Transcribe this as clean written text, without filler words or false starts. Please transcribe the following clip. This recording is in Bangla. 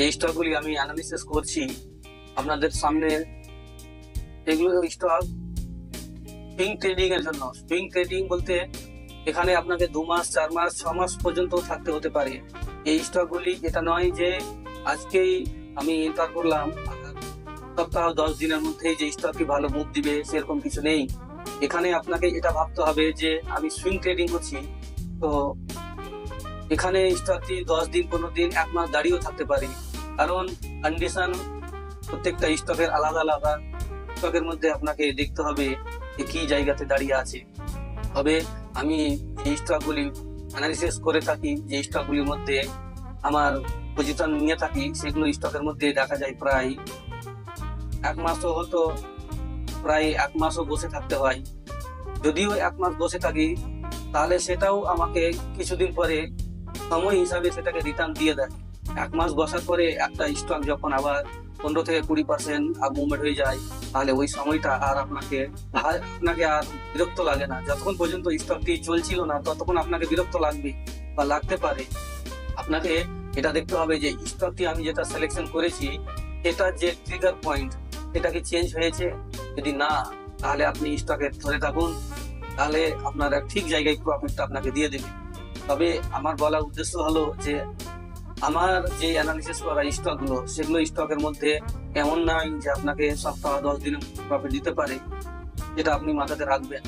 এই স্টকগুলি আমি অ্যানালিসিস করছি আপনাদের সামনে। এগুলো স্টক সুইং ট্রেডিং এর জন্য। সুইং ট্রেডিং বলতে এখানে আপনাকে 2 মাস 4 মাস 6 মাস পর্যন্ত থাকতে হতে পারে। এই স্টকগুলি এটা নয় যে আজকেই আমি এন্টার করলাম সপ্তাহ 10 দিনের মধ্যেই যে স্টকটি ভালো মুভ দিবে সেরকম কিছু নেই। এখানে আপনাকে এটা ভাবতে হবে যে আমি সুইং ট্রেডিং করছি, তো এখানে স্টকটি 10 দিন 15 দিন 1 মাস দাঁড়িয়েও থাকতে পারে, কারণ কন্ডিশন প্রত্যেকটা স্টকের আলাদা আলাদা। স্টকের মধ্যে আপনাকে দেখতে হবে যে কি জায়গাতে দাঁড়িয়ে আছে। তবে আমি যে স্টকগুলি অ্যানালিসিস করে থাকি, যে স্টকগুলির মধ্যে আমার পজিশন নিয়ে থাকি, সেগুলো স্টকের মধ্যে দেখা যায় প্রায় 1 মাসও হতো, প্রায় 1 মাসও বসে থাকতে হয়। যদিও 1 মাস বসে থাকি, তাহলে সেটাও আমাকে কিছুদিন পরে সময় হিসাবে সেটাকে রিটার্ন দিয়ে দেয়। 1 মাস বসার পরে একটা স্টক যখন আবার 15 থেকে 20% আপ মুভমেন্ট হয়ে যায়, তাহলে ওই সময়টা আর আপনাকে আর বিরক্ত লাগে না। যতক্ষণ পর্যন্ত স্টকটি চলছিল না ততক্ষণ আপনাকে বিরক্ত লাগবে বা লাগতে পারে। আপনাকে এটা দেখতে হবে যে স্টকটি আমি যেটা সিলেকশন করেছি এটা যে ট্রিগার পয়েন্ট এটা কি চেঞ্জ হয়েছে। যদি না, তাহলে আপনি স্টকে ধরে থাকুন, তাহলে আপনার ঠিক জায়গায় প্রফিটটা আপনাকে দিয়ে দেবে। তবে আমার বলার উদ্দেশ্য হলো যে আমার যে অ্যানালিসিস করা স্টকগুলো, সেগুলো স্টকের মধ্যে এমন নাই যে আপনাকে সপ্তাহ 10 দিনে প্রফিট দিতে পারে, যেটা আপনি মাথাতে রাখবেন।